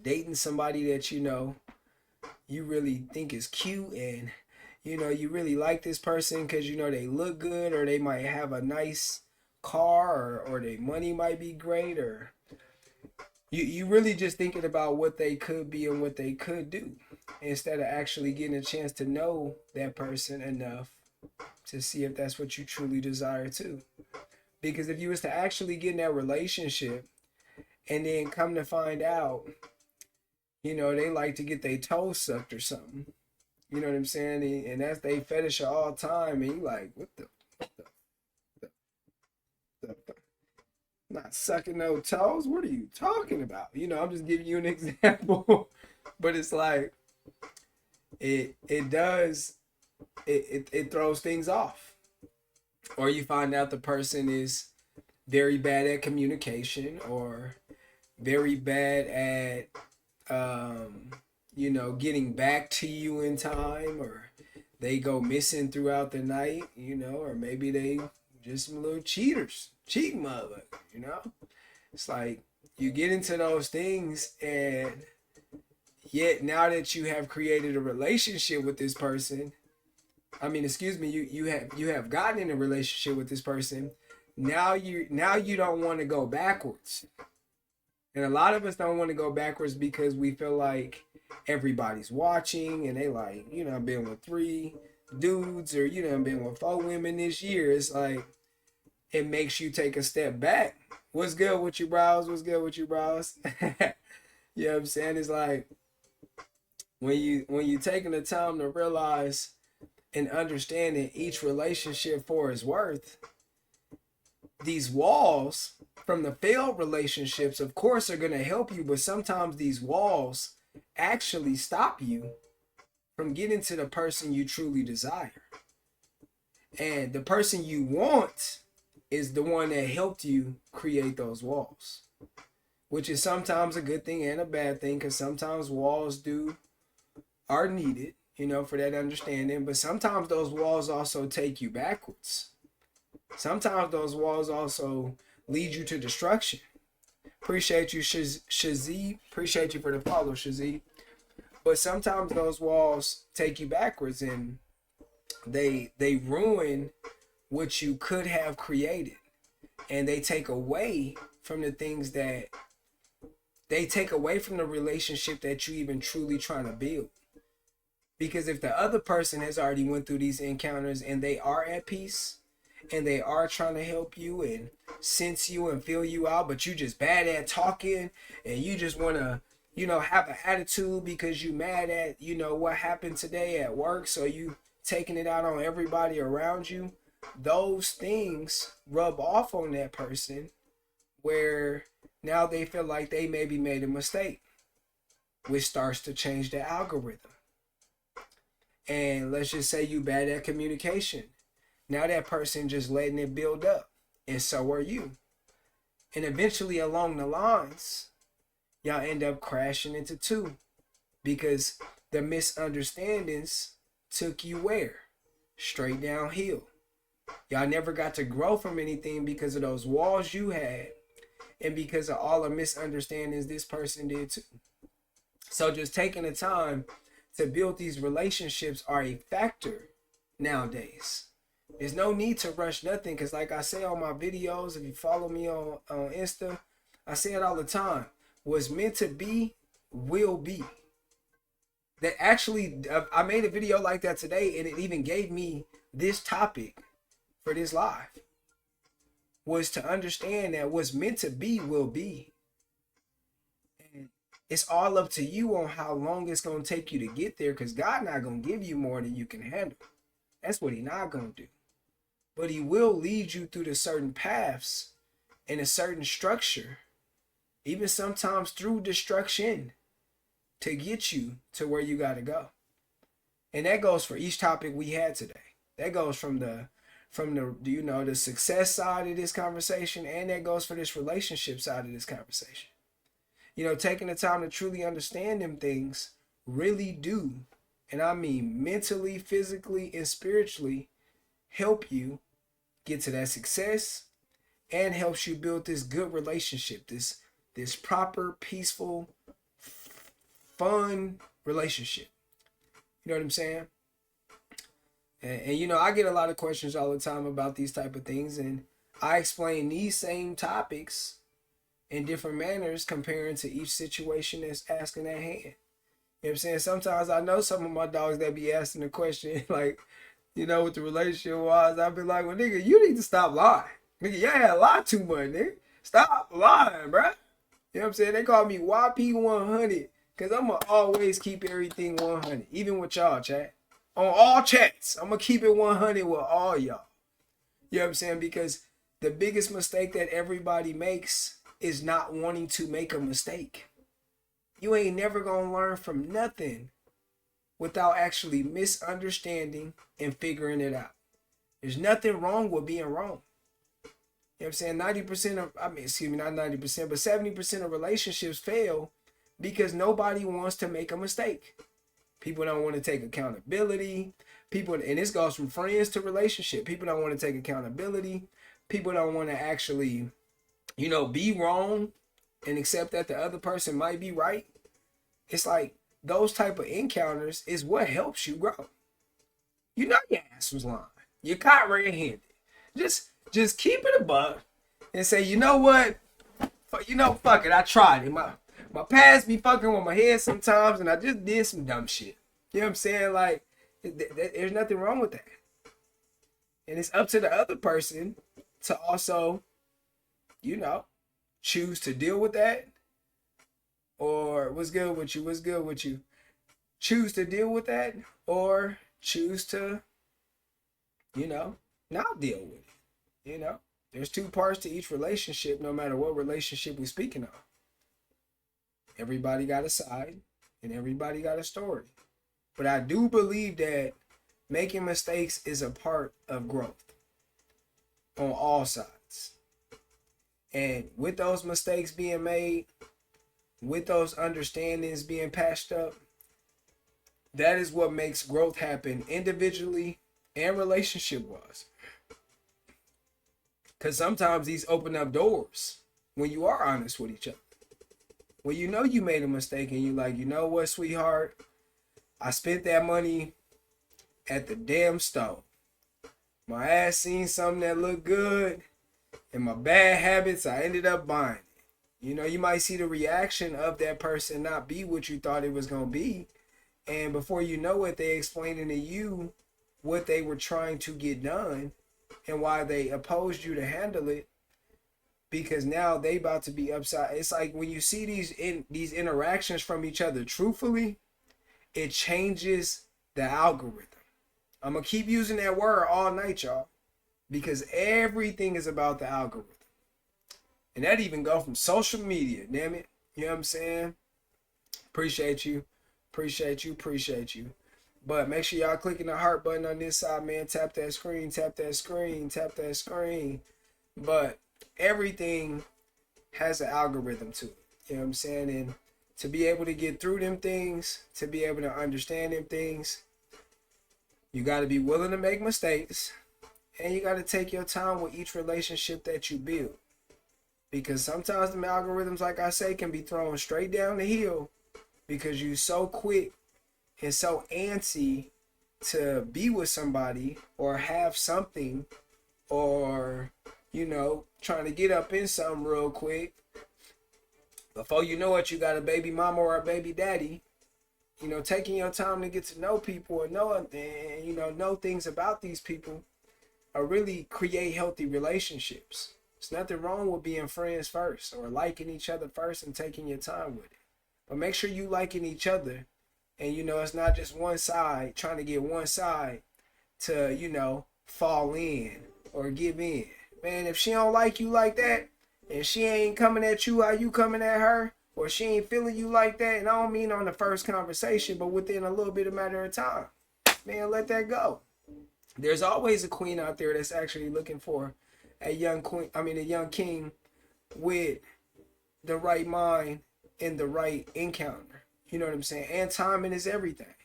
dating somebody that you really think is cute, and you really like this person because they look good, or they might have a nice car, or their money might be great, or you really just thinking about what they could be and what they could do, instead of actually getting a chance to know that person enough to see if that's what you truly desire too. Because if you was to actually get in that relationship and then come to find out, they like to get their toes sucked or something. You know what I'm saying? And that's they fetish all time. And you like, what the not sucking no toes? What are you talking about? I'm just giving you an example. But it's like, it does, it throws things off. Or you find out the person is very bad at communication, or very bad at getting back to you in time, or they go missing throughout the night, or maybe they just some little cheating mother, It's like you get into those things, and yet now that you have created a relationship with this person, you have gotten in a relationship with this person, now you don't want to go backwards. And a lot of us don't want to go backwards because we feel like everybody's watching, and they like, I've been with 3 dudes, or I've been with 4 women this year. It's like, it makes you take a step back. What's good with you, bros? What's good with you, bros? You know what I'm saying? It's like, when you taking the time to realize and understanding each relationship for its worth, these walls from the failed relationships, of course, are going to help you, but sometimes these walls actually stop you from getting to the person you truly desire. And the person you want is the one that helped you create those walls, which is sometimes a good thing and a bad thing, because sometimes walls are needed, for that understanding, but sometimes those walls also take you backwards. Sometimes those walls also lead you to destruction. Appreciate you, Shazee. Appreciate you for the follow, Shazee. But sometimes those walls take you backwards, and they ruin what you could have created. And they take away from the things that they take away from the relationship that you even truly trying to build. Because if the other person has already went through these encounters and they are at peace, and they are trying to help you and sense you and feel you out, but you just bad at talking, and you just want to, have an attitude because you mad at, what happened today at work, so you taking it out on everybody around you, those things rub off on that person, where now they feel like they maybe made a mistake, which starts to change the algorithm. And let's just say you bad at communication. Now that person just letting it build up, and so are you. And eventually along the lines, y'all end up crashing into two because the misunderstandings took you where? Straight downhill. Y'all never got to grow from anything because of those walls you had and because of all the misunderstandings this person did too. So just taking the time to build these relationships are a factor nowadays. There's no need to rush nothing because like I say on my videos, if you follow me on Insta, I say it all the time. What's meant to be will be. That actually, I made a video like that today and it even gave me this topic for this live. Was to understand that what's meant to be will be. And it's all up to you on how long it's going to take you to get there because God not going to give you more than you can handle. That's what He not going to do. But He will lead you through the certain paths and a certain structure, even sometimes through destruction, to get you to where you got to go. And that goes for each topic we had today. That goes from the the success side of this conversation, and that goes for this relationship side of this conversation. Taking the time to truly understand them things really do, and I mean mentally, physically, and spiritually, help you get to that success and helps you build this good relationship, this proper, peaceful, fun relationship. You know what I'm saying? And I get a lot of questions all the time about these type of things, and I explain these same topics in different manners comparing to each situation that's asking at hand. You know what I'm saying? Sometimes I know some of my dogs that be asking the question, like, with the relationship wise, I'll be like, well, nigga, you need to stop lying. Nigga, y'all lie too much, nigga. Stop lying, bruh. You know what I'm saying? They call me YP100 because I'm going to always keep everything 100, even with y'all, chat. On all chats, I'm going to keep it 100 with all y'all. You know what I'm saying? Because the biggest mistake that everybody makes is not wanting to make a mistake. You ain't never going to learn from nothing without actually misunderstanding and figuring it out. There's nothing wrong with being wrong. You know what I'm saying? 90% of, not 90%, but 70% of relationships fail because nobody wants to make a mistake. People don't want to take accountability. And this goes from friends to relationship. People don't want to take accountability. People don't want to actually, be wrong and accept that the other person might be right. It's like those type of encounters is what helps you grow. Your ass was lying. You caught red-handed. Just keep it above and say, you know what? Fuck it. I tried it. My past be fucking with my head sometimes, and I just did some dumb shit. You know what I'm saying? Like, there's nothing wrong with that. And it's up to the other person to also, choose to deal with that. Or what's good with you? Choose to deal with that or choose to, not deal with it. There's two parts to each relationship, no matter what relationship we're speaking of. Everybody got a side and everybody got a story. But I do believe that making mistakes is a part of growth on all sides. And with those mistakes being made, with those understandings being patched up, that is what makes growth happen individually and relationship-wise. Because sometimes these open up doors when you are honest with each other. When you made a mistake and you like, you know what, sweetheart? I spent that money at the damn store. My ass seen something that looked good, and my bad habits, I ended up buying it. You might see the reaction of that person not be what you thought it was going to be. And before you know it, they explaining to you what they were trying to get done and why they opposed you to handle it. Because now they about to be upside. It's like when you see these interactions from each other truthfully, it changes the algorithm. I'm going to keep using that word all night, y'all. Because everything is about the algorithm. And that even go from social media, damn it. You know what I'm saying? Appreciate you. But make sure y'all clicking the heart button on this side, man. Tap that screen. But everything has an algorithm to it. You know what I'm saying? And to be able to get through them things, to be able to understand them things, you got to be willing to make mistakes, and you got to take your time with each relationship that you build. Because sometimes the algorithms, like I say, can be thrown straight down the hill because you so quick and so antsy to be with somebody or have something, or, you know, trying to get up in something real quick. Before you know it, you got a baby mama or a baby daddy. You know, taking your time to get to know people and know things about these people, or really create healthy relationships. There's nothing wrong with being friends first, or liking each other first and taking your time with it. But make sure you liking each other, and, you know, it's not just one side trying to get one side to, you know, fall in or give in. Man, if she don't like you like that, and she ain't coming at you how you coming at her, or she ain't feeling you like that, and I don't mean on the first conversation, but within a little bit of matter of time, man, let that go. There's always a queen out there that's actually looking for a young king with the right mind and the right encounter. You know what I'm saying? And timing is everything.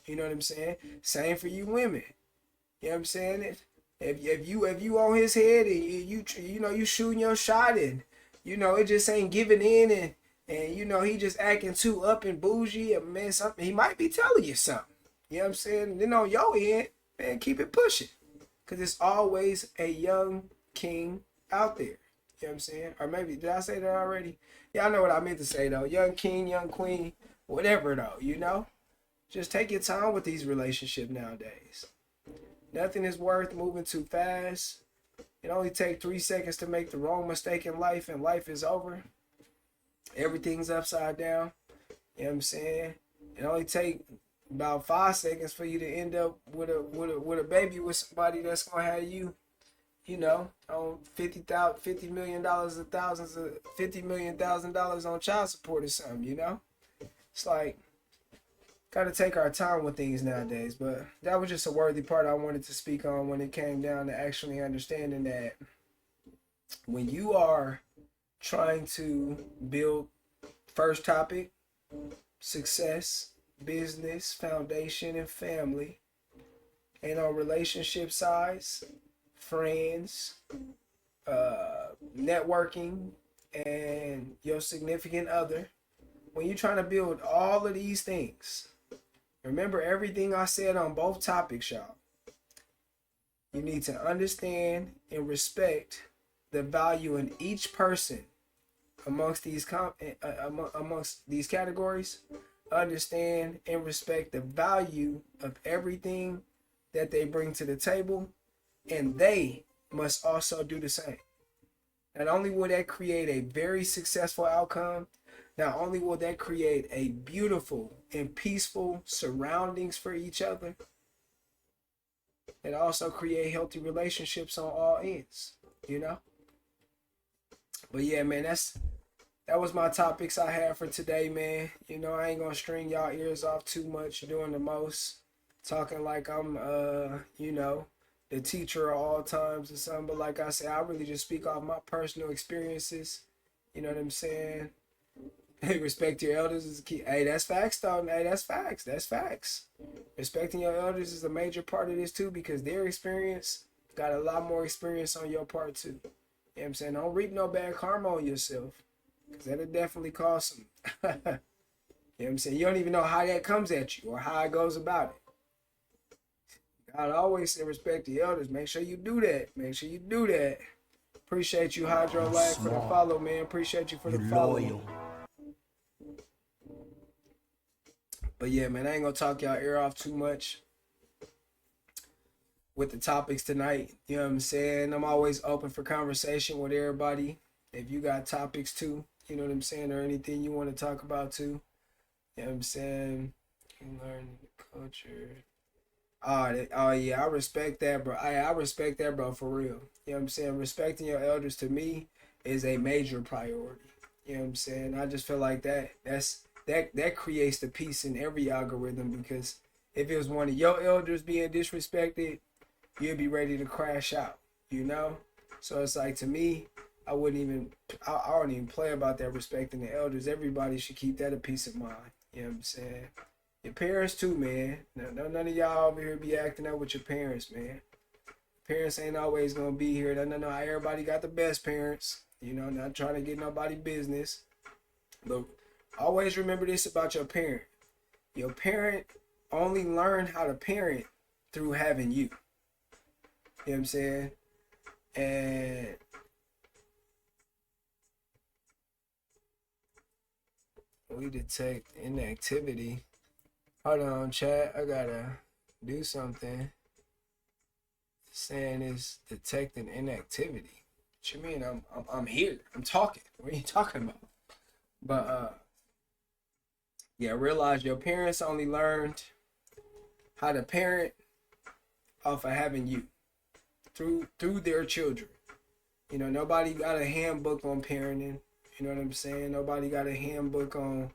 You know what I'm saying? Same for you women. You know what I'm saying? If you on his head and you shooting your shot, and, you know, it just ain't giving in, and you know, he just acting too up and bougie, and, man, something, he might be telling you something. You know what I'm saying? And then on your end, man, keep it pushing. Because there's always a young king out there. You know what I'm saying? Or maybe, did I say that already? Y'all know what I meant to say, though. Young king, young queen, whatever, though, you know? Just take your time with these relationships nowadays. Nothing is worth moving too fast. It only takes 3 seconds to make the wrong mistake in life, and life is over. Everything's upside down. You know what I'm saying? It only takes about 5 seconds for you to end up with a baby with somebody that's gonna have you, you know, on $50 million $50 million on child support or something. You know, it's like, gotta take our time with things nowadays. But that was just a worthy part I wanted to speak on when it came down to actually understanding that when you are trying to build, first topic, success, business, foundation, and family, and on relationship size, friends, networking, and your significant other, when you're trying to build all of these things, remember everything I said on both topics, y'all. You need to understand and respect the value in each person amongst these categories. Understand and respect the value of everything that they bring to the table, and they must also do the same. Not only will that create a very successful outcome, not only will that create a beautiful and peaceful surroundings for each other, it also create healthy relationships on all ends, you know? But yeah, man, that was my topics I had for today, man. You know, I ain't gonna string y'all ears off too much doing the most, talking like I'm, you know, the teacher of all times or something. But like I said, I really just speak off my personal experiences. You know what I'm saying? Hey, respect your elders is key. Hey, that's facts, though. Hey, that's facts. That's facts. Respecting your elders is a major part of this, too, because their experience got a lot more experience on your part, too. You know what I'm saying? Don't reap no bad karma on yourself, because that'll definitely cause some. You know what I'm saying? You don't even know how that comes at you or how it goes about it. God always said respect the elders. Make sure you do that. Make sure you do that. Appreciate you, Hydro Lag, for the follow, man. Appreciate you for the follow. Loyal. But yeah, man, I ain't gonna talk y'all ear off too much with the topics tonight. You know what I'm saying? I'm always open for conversation with everybody. If you got topics too, you know what I'm saying, or anything you want to talk about too. You know what I'm saying? You learn the culture. Oh yeah, I respect that, bro. I respect that, bro, for real. You know what I'm saying? Respecting your elders to me is a major priority. You know what I'm saying? I just feel like that creates the peace in every algorithm, because if it was one of your elders being disrespected, you'd be ready to crash out, you know? So it's like, to me, I wouldn't even, I don't even play about that respecting the elders. Everybody should keep that a peace of mind. You know what I'm saying? Your parents too, man. None of y'all over here be acting up with your parents, man. Parents ain't always gonna be here. No, everybody got the best parents. You know, not trying to get nobody business. But always remember this about your parent. Your parent only learned how to parent through having you. You know what I'm saying? And we detect inactivity. Hold on, chat. I gotta do something. Saying it's detecting inactivity. What you mean? I'm here. I'm talking. What are you talking about? But yeah, realize your parents only learned how to parent off of having you through their children. You know, nobody got a handbook on parenting. You know what I'm saying? Nobody got a handbook on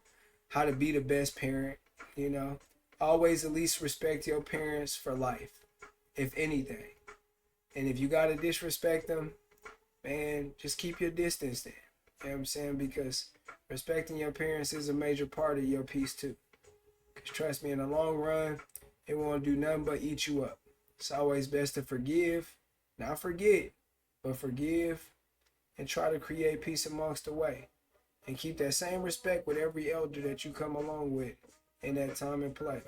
how to be the best parent. You know, always at least respect your parents for life, if anything. And if you gotta disrespect them, man, just keep your distance there. You know what I'm saying? Because respecting your parents is a major part of your peace too. Because trust me, in the long run, it won't do nothing but eat you up. It's always best to forgive, not forget, but forgive and try to create peace amongst the way. And keep that same respect with every elder that you come along with in that time and play.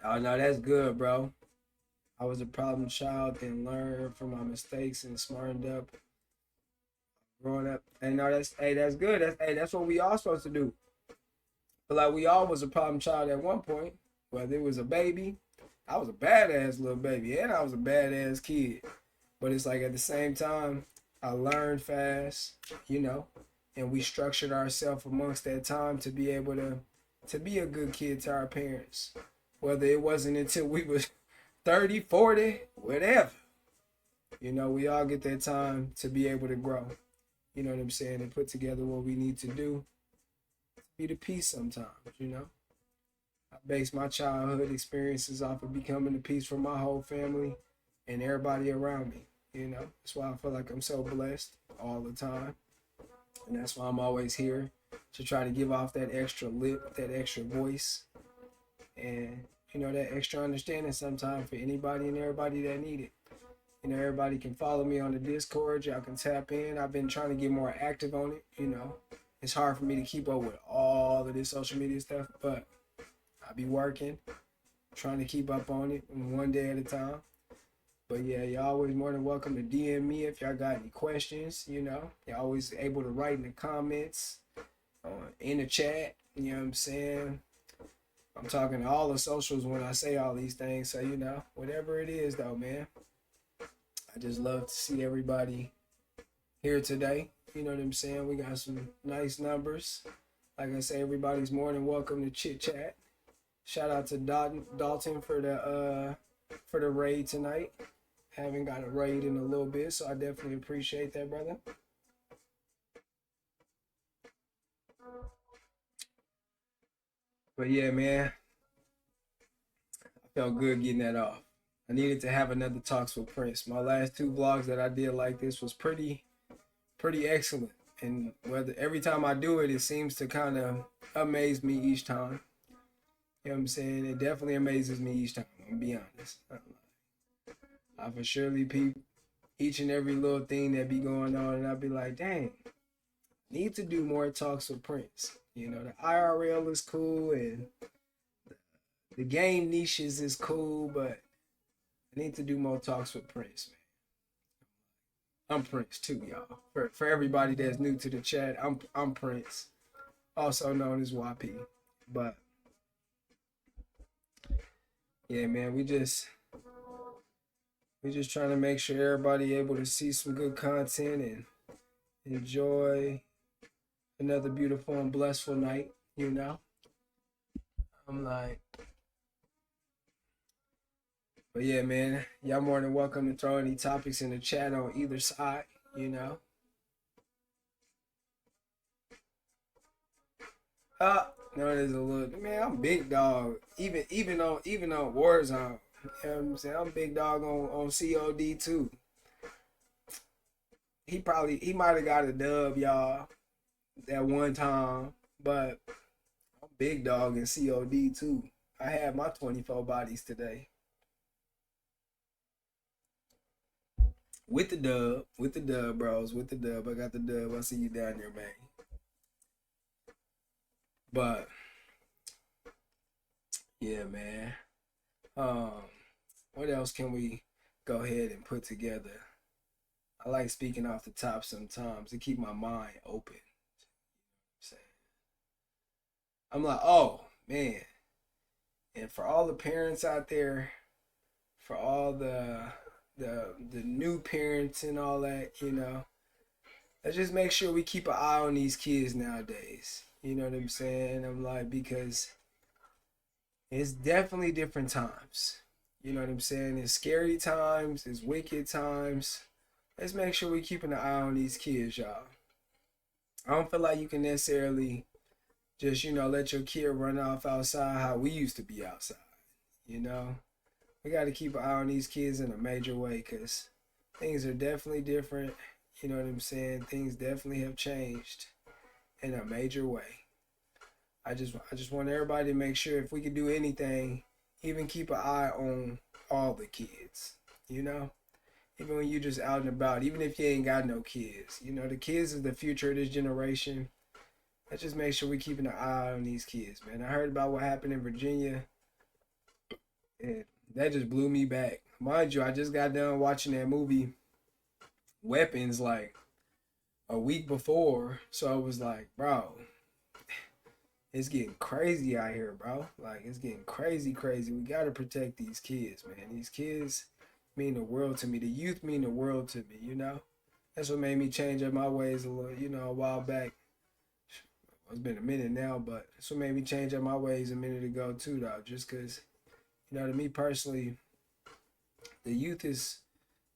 Oh no, that's good, bro. I was a problem child and learned from my mistakes and smartened up growing up. And no, that's good. That's what we all supposed to do. But like we all was a problem child at one point. Whether it was a baby, I was a badass little baby, and I was a badass kid. But it's like at the same time, I learned fast, you know, and we structured ourselves amongst that time to be able to be a good kid to our parents. Whether it wasn't until we was 30, 40, whatever. You know, we all get that time to be able to grow. You know what I'm saying? And put together what we need to do. Be the peace sometimes, you know. I base my childhood experiences off of becoming the peace for my whole family and everybody around me. You know, that's why I feel like I'm so blessed all the time. And that's why I'm always here to try to give off that extra lip, that extra voice, and, you know, that extra understanding sometimes for anybody and everybody that need it. You know, everybody can follow me on the Discord. Y'all can tap in. I've been trying to get more active on it. You know, it's hard for me to keep up with all of this social media stuff, but I be working, trying to keep up on it one day at a time. But yeah, y'all always more than welcome to DM me if y'all got any questions. You know, y'all always able to write in the comments, in the chat. You know what I'm saying? I'm talking to all the socials when I say all these things. So, you know, whatever it is though, man. I just love to see everybody here today. You know what I'm saying? We got some nice numbers. Like I say, everybody's more than welcome to chit chat. Shout out to Dalton for the raid tonight. Haven't got a raid in a little bit, so I definitely appreciate that, brother. But yeah, man, I felt good getting that off. I needed to have another talks with Prince. My last two vlogs that I did like this was pretty excellent. And whether every time I do it, it seems to kind of amaze me each time. You know what I'm saying? It definitely amazes me each time. I'm gonna be honest. I for surely peep each and every little thing that be going on, and I'll be like, dang, need to do more talks with Prince. You know, the IRL is cool and the game niches is cool, but I need to do more talks with Prince, man. I'm Prince too, y'all. For everybody that's new to the chat, I'm Prince, also known as YP. But yeah, man, we just trying to make sure everybody able to see some good content and enjoy another beautiful and blissful night, you know. I'm like, but yeah, man, y'all more than welcome to throw any topics in the chat on either side, you know. No, there's a little, man, I'm big dog. Even on Warzone, You know what I'm saying? I'm big dog on COD too. He might have got a dub, y'all, that one time, but I'm big dog in COD too. I had my 24 bodies today. With the dub, bros, with the dub. I got the dub. I see you down there, man. But yeah, man. Um, what else can we go ahead and put together? I like speaking off the top sometimes to keep my mind open. I'm like, oh man. And for all the parents out there, for all the new parents and all that, let's just make sure we keep an eye on these kids nowadays. You know what I'm saying? I'm like, because it's definitely different times. You know what I'm saying? It's scary times, it's wicked times. Let's make sure we keeping an eye on these kids, y'all. I don't feel like you can necessarily just, let your kid run off outside how we used to be outside. We got to keep an eye on these kids in a major way because things are definitely different. You know what I'm saying? Things definitely have changed in a major way. I just want everybody to make sure if we can do anything, even keep an eye on all the kids, even when you're just out and about, even if you ain't got no kids. The kids is the future of this generation. Let's just make sure we keeping an eye on these kids, man. I heard about what happened in Virginia, and that just blew me back. Mind you, I just got done watching that movie Weapons like a week before, so I was like, bro, it's getting crazy out here, bro. Like, it's getting crazy. We gotta protect these kids, man. These kids mean the world to me. The youth mean the world to me, That's what made me change up my ways a little, a while back. It's been a minute now, but that's what made me change up my ways a minute ago too, though. Just because, to me personally, the youth is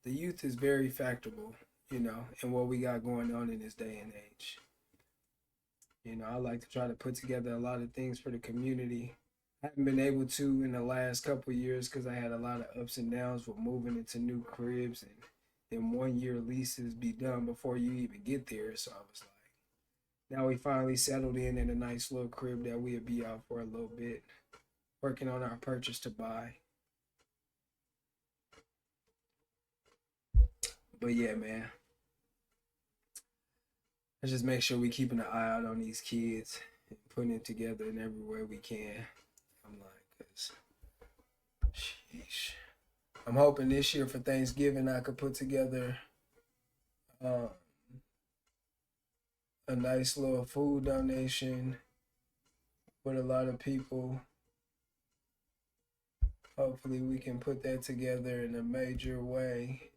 very factorable, in what we got going on in this day and age. I like to try to put together a lot of things for the community. I haven't been able to in the last couple of years because I had a lot of ups and downs with moving into new cribs and then 1 year leases be done before you even get there. So I was like, now we finally settled in a nice little crib that we'll be out for a little bit, working on our purchase to buy. But yeah, man. Let's just make sure we keeping an eye out on these kids and putting it together in every way we can. I'm like, cause, sheesh. I'm hoping this year for Thanksgiving I could put together a nice little food donation with a lot of people. Hopefully we can put that together in a major way.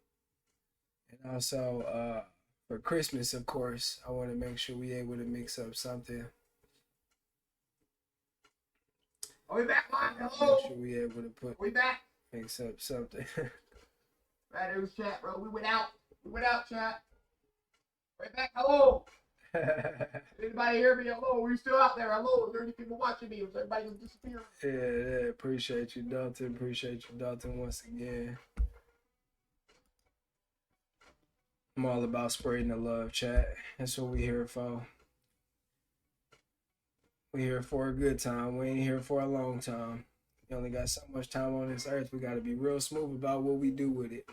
And also, for Christmas, of course, I want to make sure we able to mix up something. Are we back, man? Hello? Make sure we able to we back? Mix up something. Right, it was chat, bro. We went out, chat. Right back. Hello. Anybody hear me? Hello. Are you still out there? Hello. Is there any people watching me? Was everybody just disappearing? Yeah. Appreciate you, Dalton, once again. I'm all about spreading the love, chat. That's what we here for. We here for a good time. We ain't here for a long time. We only got so much time on this earth. We got to be real smooth about what we do with it,